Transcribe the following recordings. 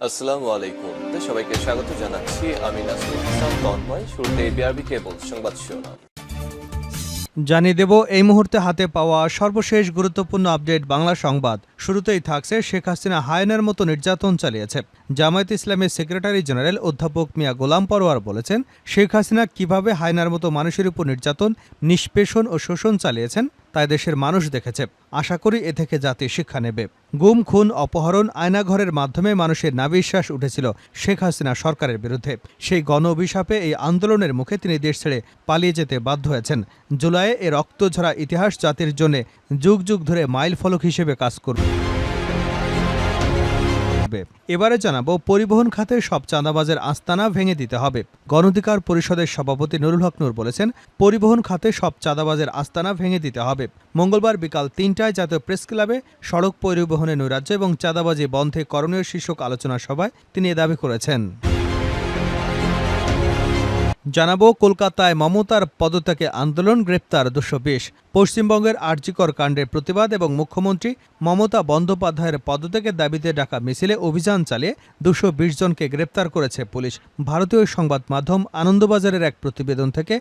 আসসালামু আলাইকুম। সবাইকে স্বাগত জানাচ্ছি। আমি নাসরুল ইসলাম তন্ময়। শুরুতে বিআরবি কেবল সংবাদ শিরোনাম জানিয়ে দেব এই মুহূর্তে হাতে পাওয়া সর্বশেষ গুরুত্বপূর্ণ আপডেট বাংলা সংবাদ। শুরুতেই থাকছে শেখ হাসিনা হায়নার মতো নির্যাতন চালিয়েছে। জামায়াতে ইসলামের সেক্রেটারি জেনারেল অধ্যাপক মিয়া গোলাম পরোয়ার বলেছেন, শেখ হাসিনা কিভাবে হায়নার মতো মানুষের উপর নির্যাতন, নিষ্পেষণ ও শোষণ চালিয়েছেন তাই দেশের মানুষ দেখেছে। আশা করি এ থেকে জাতি শিক্ষা নেবে। গুম, খুন, অপহরণ, আয়নাঘরের মাধ্যমে মানুষের নাভিশ্বাস উঠেছিল শেখ হাসিনা সরকারের বিরুদ্ধে। সেই গণ অভিশাপে এই আন্দোলনের মুখে তিনি দেশ ছেড়ে পালিয়ে যেতে বাধ্য হয়েছেন। জুলাইয়ে এ রক্তঝরা ইতিহাস জাতির জন্য যুগ যুগ ধরে মাইল ফলক হিসেবে কাজ করবে। এবারে জানাবো, পরিবহন খাতে সব চাঁদাবাজের আস্তানা ভেঙে দিতে হবে। গণ অধিকার পরিষদের সভাপতি নুরুল হক নূর বলেছেন, পরিবহন খাতে সব চাঁদাবাজের আস্তানা ভেঙে দিতে হবে। মঙ্গলবার বিকাল ৩টায় জাতীয় প্রেস ক্লাবে সড়ক পরিবহনে নৈরাজ্য এবং চাঁদাবাজি বন্ধে করণীয় শীর্ষক আলোচনা সভায় তিনি এ দাবি করেছেন। জানাবো, কলকাতায় মমতার পদত্যাগে আন্দোলন, গ্রেপ্তার ২২০। পশ্চিমবঙ্গের আরজিকর কাণ্ডের প্রতিবাদ এবং মুখ্যমন্ত্রী মমতা বন্দ্যোপাধ্যায়ের পদত্যাগের দাবিতে ডাকা মিছিলে অভিযান চালিয়ে ২২০ জনকে গ্রেপ্তার করেছে পুলিশ। ভারতীয় সংবাদ মাধ্যম আনন্দবাজারের এক প্রতিবেদন থেকে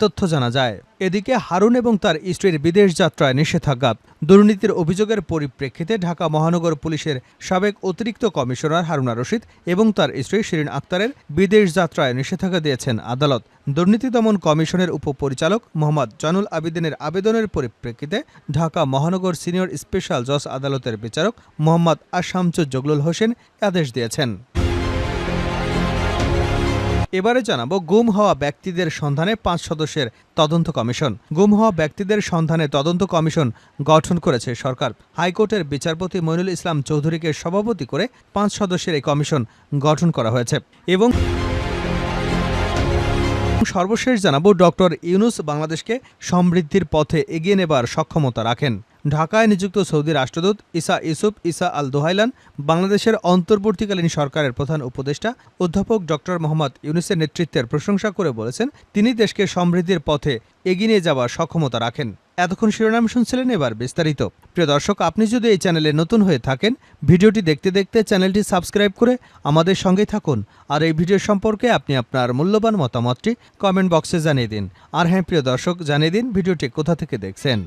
তথ্য জানা যায়। এদিকে হারুন এবং তার স্ত্রীর বিদেশ যাত্রায় নিষেধাজ্ঞা। দুর্নীতির অভিযোগের পরিপ্রেক্ষিতে ঢাকা মহানগর পুলিশের সাবেক অতিরিক্ত কমিশনার হারুনা রশিদ এবং তার স্ত্রী শিরিন আক্তারের বিদেশ যাত্রায় নিষেধাজ্ঞা দিয়েছেন আদালত। দুর্নীতি দমন কমিশনের উপপরিচালক মোহাম্মদ জানুল আবেদিনের আবেদনের পরিপ্রেক্ষিতে ঢাকা মহানগর সিনিয়র স্পেশাল জজ আদালতের বিচারক মোহাম্মদ আশামসুজ্জগলুল হোসেন আদেশ দিয়েছেন। এবারে জানাবো, গুম হওয়া ব্যক্তিদের সন্ধানে ৫ সদস্যের তদন্ত কমিশন। গুম হওয়া ব্যক্তিদের সন্ধানে তদন্ত কমিশন গঠন করেছে সরকার। হাইকোর্টের বিচারপতি মইনুল ইসলাম চৌধুরীকে সভাপতি করে ৫ সদস্যের এই কমিশন গঠন করা হয়েছে। এবং সর্বশেষ জানাবো, ডক্টর ইউনূস বাংলাদেশকে সমৃদ্ধির পথে এগিয়ে নেবার সক্ষমতা রাখেন। ঢাকায় নিযুক্ত সৌদি রাষ্ট্রদূত ইসা ইউসুফ ইসা আল দোহাইলান বাংলাদেশের অন্তর্বর্তীকালীন সরকারের প্রধান উপদেষ্টা অধ্যাপক ডক্টর মোহাম্মদ ইউনূসের নেতৃত্বের প্রশংসা করে বলেছেন, তিনি দেশকে সমৃদ্ধির পথে এগিয়ে নিয়ে যাওয়ার সক্ষমতা রাখেন। এতক্ষণ শিরোনাম শুনছিলেন, এবার বিস্তারিত। প্রিয় দর্শক, আপনি যদি এই চ্যানেলে নতুন হয়ে থাকেন, ভিডিওটি দেখতে দেখতে চ্যানেলটি সাবস্ক্রাইব করে আমাদের সঙ্গেই থাকুন। আর এই ভিডিও সম্পর্কে আপনি আপনার মূল্যবান মতামতটি কমেন্ট বক্সে জানিয়ে দিন। আর হ্যাঁ প্রিয় দর্শক, জানিয়ে দিন ভিডিওটি কোথা থেকে দেখছেন।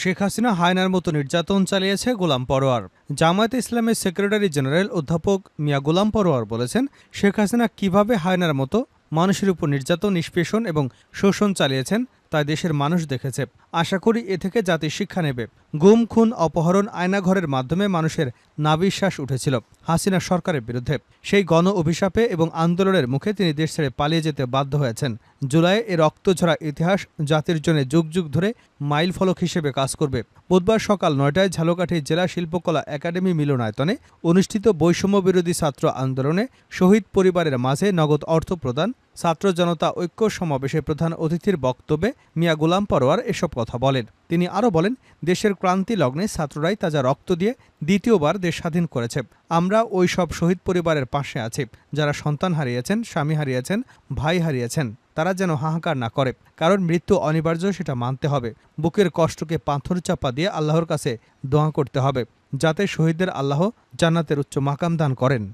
শেখ হাসিনা হায়নার মতো নির্যাতন চালিয়েছে গোলাম পরোয়ার। জামায়াতে ইসলামের সেক্রেটারি জেনারেল অধ্যাপক মিয়া গোলাম পরোয়ার বলেছেন, শেখ হাসিনা কিভাবে হায়নার মতো মানুষের উপর নির্যাতন, নিষ্পেষণ এবং শোষণ চালিয়েছেন তাই দেশের মানুষ দেখেছে। আশা করি এ থেকে জাতি শিক্ষা নেবে। গুম, খুন, অপহরণ, আয়নাঘরের মাধ্যমে মানুষের নাভিশ্বাস উঠেছিল হাসিনা সরকারের বিরুদ্ধে। সেই গণ অভিশাপে এবং আন্দোলনের মুখে তিনি দেশ ছেড়ে পালিয়ে যেতে বাধ্য হয়েছেন। জুলাইয়ে এ রক্তঝরা ইতিহাস জাতির জন্য যুগ যুগ ধরে মাইল ফলক হিসেবে কাজ করবে। বুধবার সকাল ৯টায় ঝালকাঠি জেলা শিল্পকলা একাডেমি মিলনায়তনে অনুষ্ঠিত বৈষম্য বিরোধী ছাত্র আন্দোলনে শহীদ পরিবারের মাঝে নগদ অর্থ প্রদান, ছাত্র জনতা ঐক্য সমাবেশে প্রধান অতিথির বক্তব্যে মিয়া গোলাম পরোয়ার এসব কথা বলেন। তিনি আরও বলেন, দেশের ক্রান্তি লগ্নে ছাত্ররাই তাজা রক্ত দিয়ে দ্বিতীয়বার দেশ স্বাধীন করেছে। আমরা ওই সব শহীদ পরিবারের পাশে আছি যারা সন্তান হারিয়েছেন, স্বামী হারিয়েছেন, ভাই হারিয়েছেন। তারা যেন হাহাকার না করে, কারণ মৃত্যু অনিবার্য, সেটা মানতে হবে। বুকের কষ্টকে পাথর চাপা দিয়ে আল্লাহর কাছে দোয়া করতে হবে, যাতে শহীদদের আল্লাহ জান্নাতের উচ্চ মাকাম দান করেন।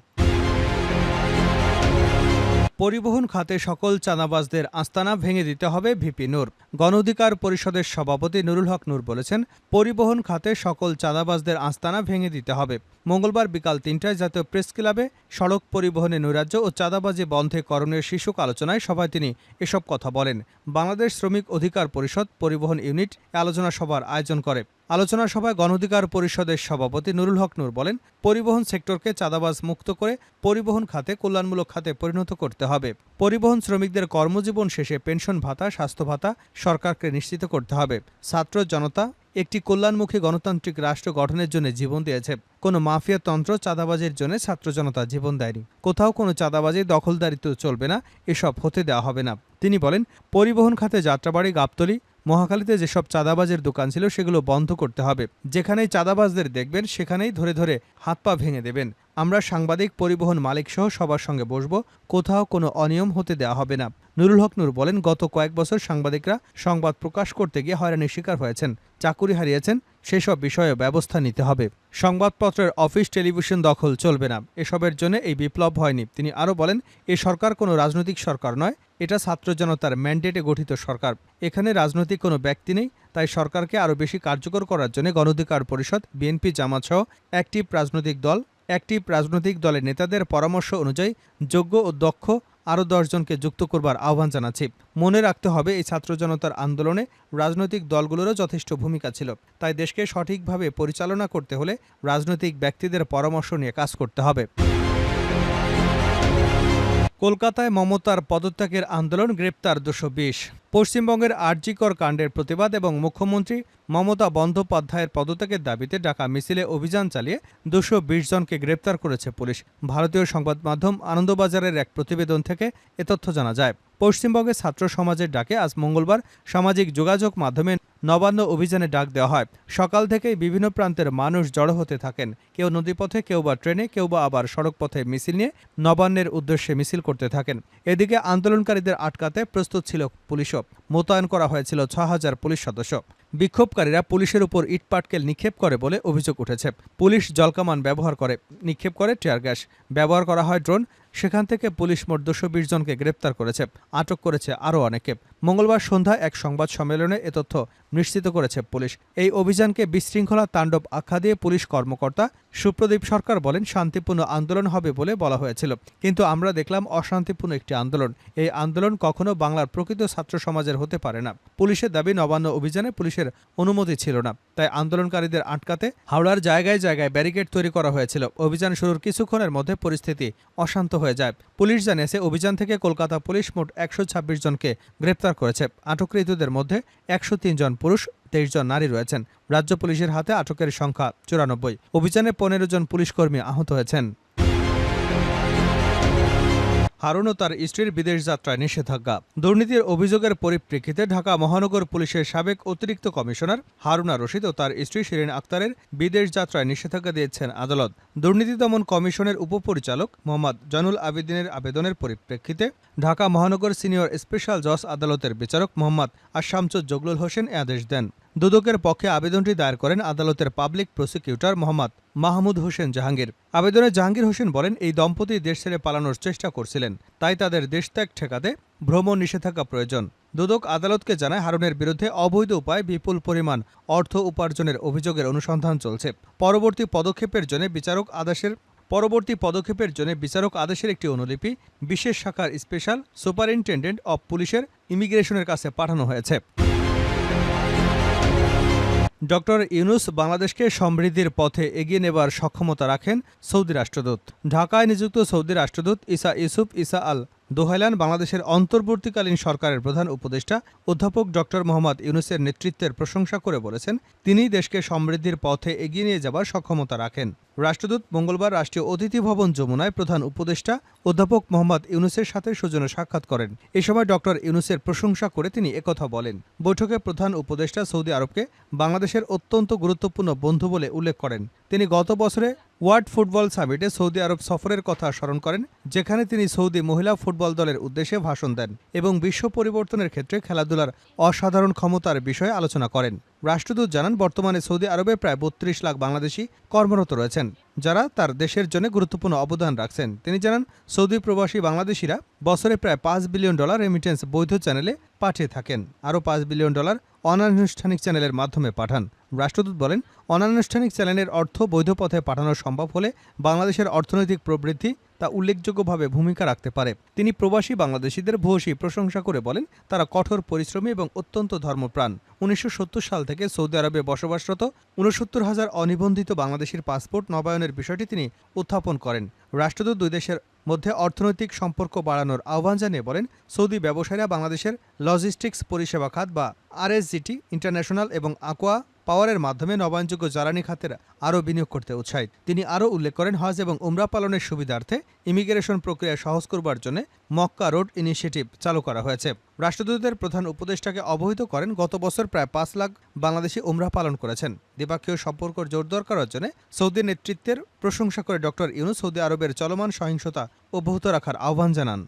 পরিবহন খাতে সকল চাঁদাবাজদের আস্তানা ভেঙে দিতে হবে, ভিপি নূর। গণ অধিকার পরিষদের সভাপতি নুরুল হক নূর বলেছেন, পরিবহন খাতে সকল চাঁদাবাজদের আস্তানা ভেঙে দিতে হবে। মঙ্গলবার বিকাল ৩টায় জাতীয় প্রেস ক্লাবে সড়ক পরিবহনে নৈরাজ্য ও চাঁদাবাজি বন্ধে করণীয় শীর্ষক আলোচনায় সভায় তিনি এসব কথা বলেন। বাংলাদেশ শ্রমিক অধিকার পরিষদ পরিবহন ইউনিট আলোচনা সভার আয়োজন করে। আলোচনা সভায় গণ অধিকার পরিষদের সভাপতি নুরুল হক নূর বলেন, পরিবহন সেক্টরকে চাঁদাবাজ মুক্ত করে পরিবহন খাতে কল্যাণমূলক খাতে পরিণত করতে হবে। পরিবহন শ্রমিকদের কর্মজীবন শেষে পেনশন ভাতা, স্বাস্থ্য ভাতা সরকারকে নিশ্চিত করতে হবে। ছাত্র জনতা একটি কল্যাণমুখী গণতান্ত্রিক রাষ্ট্র গঠনের জন্য জীবন দিয়েছে। কোনো মাফিয়া তন্ত্র চাঁদাবাজির জন্য ছাত্র জনতা জীবন দেয়নি। কোথাও কোনো চাঁদাবাজি, দখলদারিত্ব চলবে না, এসব হতে দেওয়া হবে না। তিনি বলেন, পরিবহন খাতে যাত্রাবাড়ি, গাবতলী, মহাখালীতে যেসব চাঁদাবাজের দোকান ছিল সেগুলো বন্ধ করতে হবে। যেখানেই চাঁদাবাজদের দেখবেন সেখানেই ধরে ধরে হাত পা ভেঙে দেবেন। আমরা সাংবাদিক, পরিবহন মালিক সহ সবার সঙ্গে বসব, কোথাও কোনো অনিয়ম হতে দেওয়া হবে না। নুরুল হক নূর বলেন, গত কয়েক বছর সাংবাদিকরা সংবাদ প্রকাশ করতে গিয়ে হয়রানির শিকার হয়েছেন, চাকুরি হারিয়েছেন, সেসব বিষয়ে ব্যবস্থা নিতে হবে। সংবাদপত্রের অফিস, টেলিভিশন দখল চলবে না। এসবের জন্য এই বিপ্লব হয়নি। তিনি আরও বলেন, এ সরকার কোনো রাজনৈতিক সরকার নয়, এটা ছাত্র জনতার ম্যান্ডেটে গঠিত সরকার। এখানে রাজনৈতিক কোনো ব্যক্তি নেই। তাই সরকারকে আরও বেশি কার্যকর করার জন্য গণঅধিকার পরিষদ, বিএনপি, জামাত সহ অ্যাক্টিভ রাজনৈতিক দলের নেতাদের পরামর্শ অনুযায়ী যোগ্য ও দক্ষ আরও 10 জনকে যুক্ত করবার আহ্বান জানাচ্ছি। মনে রাখতে হবে, এই ছাত্র জনতার আন্দোলনে রাজনৈতিক দলগুলোরও যথেষ্ট ভূমিকা ছিল। তাই দেশকে সঠিকভাবে পরিচালনা করতে হলে রাজনৈতিক ব্যক্তিদের পরামর্শ নিয়ে কাজ করতে হবে। কলকাতায় মমতার পদত্যাগের আন্দোলন, গ্রেপ্তার 220। পশ্চিমবঙ্গের আরজিকর কাণ্ডের প্রতিবাদ এবং মুখ্যমন্ত্রী মমতা বন্দ্যোপাধ্যায়ের পদত্যাগের দাবিতে ডাকা মিছিলে অভিযান চালিয়ে 220 জনকে গ্রেপ্তার করেছে পুলিশ। ভারতীয় সংবাদ মাধ্যম আনন্দবাজারের এক প্রতিবেদন থেকে এ তথ্য জানা যায়। পশ্চিমবঙ্গে ছাত্র সমাজের ডাকে আজ মঙ্গলবার সামাজিক যোগাযোগ মাধ্যমে নবান্ন অভিযানে ডাক দেওয়া হয়। সকাল থেকেই বিভিন্ন প্রান্তের মানুষ জড়ো হতে থাকেন। কেউ নদীপথে, কেউ বা ট্রেনে, কেউ বা আবার সড়কপথে মিছিল নিয়ে নবান্নের উদ্দেশ্যে মিছিল করতে থাকেন। এদিকে আন্দোলনকারীদের আটকাতে প্রস্তুত ছিল পুলিশও। মোতায়েন করা হয়েছিল 6000 পুলিশ সদস্য। বিক্ষোভকারীরা পুলিশের উপর ইটপাটকেল নিক্ষেপ করে বলে অভিযোগ উঠেছে। পুলিশ জলকামান ব্যবহার করে, নিক্ষেপ করে টিয়ার গ্যাস, ব্যবহার করা হয় ড্রোন। সেখান থেকে পুলিশ মোট 220 জনকে গ্রেপ্তার করেছে, আটক করেছে আরও অনেকে। মঙ্গলবার সন্ধ্যায় এক সংবাদ সম্মেলনে এ তথ্য নিশ্চিত করেছে পুলিশ। এই অভিযানকে বিশৃঙ্খলা তাণ্ডব আখ্যা দিয়ে পুলিশ কর্মকর্তা সুপ্রদীপ সরকার বলেন, শান্তিপূর্ণ আন্দোলন হবে বলে বলা হয়েছিল, কিন্তু আমরা দেখলাম অশান্তিপূর্ণ একটি আন্দোলন। এই আন্দোলন কখনো বাংলার প্রকৃত ছাত্র সমাজের হতে পারে না। পুলিশের দাবি, নবান্ন অভিযানে পুলিশের অনুমতি ছিল না, তাই আন্দোলনকারীদের আটকাতে হাওড়ার জায়গায় জায়গায় ব্যারিকেড তৈরি করা হয়েছিল। অভিযান শুরুর কিছুক্ষণের মধ্যে পরিস্থিতি অশান্ত হয়ে যায়। পুলিশ জানিয়েছে, অভিযান থেকে কলকাতা পুলিশ মোট 126 জনকে গ্রেপ্তার করেছে। আটককৃতদের মধ্যে 103 জন পুরুষ, 23 জন নারী রয়েছেন। রাজ্য পুলিশের হাতে আটকের সংখ্যা 94। অভিযানে 15 জন পুলিশকর্মী আহত হয়েছেন। হারুন ও তার স্ত্রীর বিদেশ যাত্রায় নিষেধাজ্ঞা। দুর্নীতির অভিযোগের পরিপ্রেক্ষিতে ঢাকা মহানগর পুলিশের সাবেক অতিরিক্ত কমিশনার হারুনা রশিদ ও তার স্ত্রী শিরিন আক্তারের বিদেশ যাত্রায় নিষেধাজ্ঞা দিয়েছেন আদালত। দুর্নীতি দমন কমিশনের উপপরিচালক মোহাম্মদ জয়নুল আবেদিনের আবেদনের পরিপ্রেক্ষিতে ঢাকা মহানগর সিনিয়র স্পেশাল জজ আদালতের বিচারক মোহাম্মদ আশামসুদ জগলুল হোসেন এ আদেশ দেন। দুদকের পক্ষে আবেদনটি দায়ের করেন আদালতের পাবলিক প্রসিকিউটর মোহাম্মদ মাহমুদ হোসেন জাহাঙ্গীর। আবেদনে জাহাঙ্গীর হোসেন বলেন, এই দম্পতি দেশ ছেড়ে পালানোর চেষ্টা করছিলেন, তাই তাদের দেশত্যাগ ঠেকাতে ভ্রমণ নিষেধাজ্ঞা প্রয়োজন। দুদক আদালতকে জানায়, হারুনের বিরুদ্ধে অবৈধ উপায়ে বিপুল পরিমাণ অর্থ উপার্জনের অভিযোগের অনুসন্ধান চলছে। পরবর্তী পদক্ষেপের জন্য বিচারক আদেশের একটি অনুলিপি বিশেষ শাখার স্পেশাল সুপারিনটেন্ডেন্ট অব পুলিশের ইমিগ্রেশনের কাছে পাঠানো হয়েছে। ডক্টর ইউনুস বাংলাদেশকে সমৃদ্ধির পথে এগিয়ে নেবার সক্ষমতা রাখেন সৌদি রাষ্ট্রদূত। ঢাকায় নিযুক্ত সৌদি রাষ্ট্রদূত ইসা আল দোহাইলান বাংলাদেশের অন্তর্বর্তীকালীন সরকারের প্রধান উপদেষ্টা অধ্যাপক ডক্টর মোহাম্মদ ইউনুসের নেতৃত্বের প্রশংসা করে বলেছেন, তিনিই দেশকে সমৃদ্ধির পথে এগিয়ে নিয়ে যাবার সক্ষমতা রাখেন। রাষ্ট্রদূত মঙ্গলবার রাষ্ট্রীয় অতিথি ভবন যমুনায় প্রধান উপদেষ্টা অধ্যাপক মোহাম্মদ ইউনুসের সাথে সৌজন্য সাক্ষাৎ করেন। এ সময় ডক্টর ইউনুসের প্রশংসা করে তিনি একথা বলেন। বৈঠকে প্রধান উপদেষ্টা সৌদি আরবকে বাংলাদেশের অত্যন্ত গুরুত্বপূর্ণ বন্ধু বলে উল্লেখ করেন। তিনি গত বছরে ওয়ার্ল্ড ফুটবল সামিটে সৌদি আরব সফরের কথা স্মরণ করেন, যেখানে তিনি সৌদি মহিলা ফুটবল দলের উদ্দেশ্যে ভাষণ দেন এবং বিশ্ব পরিবর্তনের ক্ষেত্রে খেলাধুলার অসাধারণ ক্ষমতার বিষয়ে আলোচনা করেন। রাষ্ট্রদূত জানান, বর্তমানে সৌদি আরবে প্রায় 32 লাখ বাংলাদেশি কর্মরত রয়েছেন, যারা তার দেশের জন্য গুরুত্বপূর্ণ অবদান রাখছেন। তিনি জানান, সৌদি প্রবাসী বাংলাদেশিরা বছরে প্রায় $5 বিলিয়ন রেমিটেন্স বৈধ চ্যানেলে পাঠিয়ে থাকেন, আরও $5 বিলিয়ন অনানুষ্ঠানিক চ্যানেলের মাধ্যমে পাঠান। রাষ্ট্রদূত বলেন, অনানুষ্ঠানিক চ্যানেলের অর্থ বৈধ পথে পাঠানো সম্ভব হলে বাংলাদেশের অর্থনৈতিক প্রবৃদ্ধি তা উল্লেখযোগ্যভাবে ভূমিকা রাখতে পারে। তিনি প্রবাসী বাংলাদেশিদের ভূয়সী প্রশংসা করে বলেন, তারা কঠোর পরিশ্রমী এবং অত্যন্ত ধর্মপ্রাণ। 1970 সাল থেকে সৌদি আরবে বসবাসরত 69,000 অনিবন্ধিত বাংলাদেশির পাসপোর্ট নবায়নের বিষয়টি তিনি উত্থাপন করেন। রাষ্ট্রদূত দুই দেশের মধ্যে অর্থনৈতিক সম্পর্ক বাড়ানোর আহ্বান জানিয়ে বলেন, সৌদি ব্যবসায়ীরা বাংলাদেশের লজিস্টিক্স পরিষেবা খাত বা আরএসজিটি ইন্টারন্যাশনাল এবং আকোয়া পাওয়ারের মাধ্যমে নবায়নযোগ্য জ্বালানি খাতের আরও বিনিয়োগ করতে উৎসাহিত। তিনি আরও উল্লেখ করেন, হজ এবং উমরা পালনের সুবিধার্থে ইমিগ্রেশন প্রক্রিয়া সহজ করবার জন্য মক্কা রোড ইনিশিয়েটিভ চালু করা হয়েছে। রাষ্ট্রদূতের প্রধান উপদেষ্টাকে অবহিত করেন, গত বছর প্রায় 5 লাখ বাংলাদেশি উমরা পালন করেছেন। দ্বিপাক্ষীয় সম্পর্ক জোরদার করার জন্য সৌদি নেতৃত্বের প্রশংসা করে ডক্টর ইউনূস সৌদি আরবের চলমান সহিংসতা অব্যাহত রাখার আহ্বান জানান।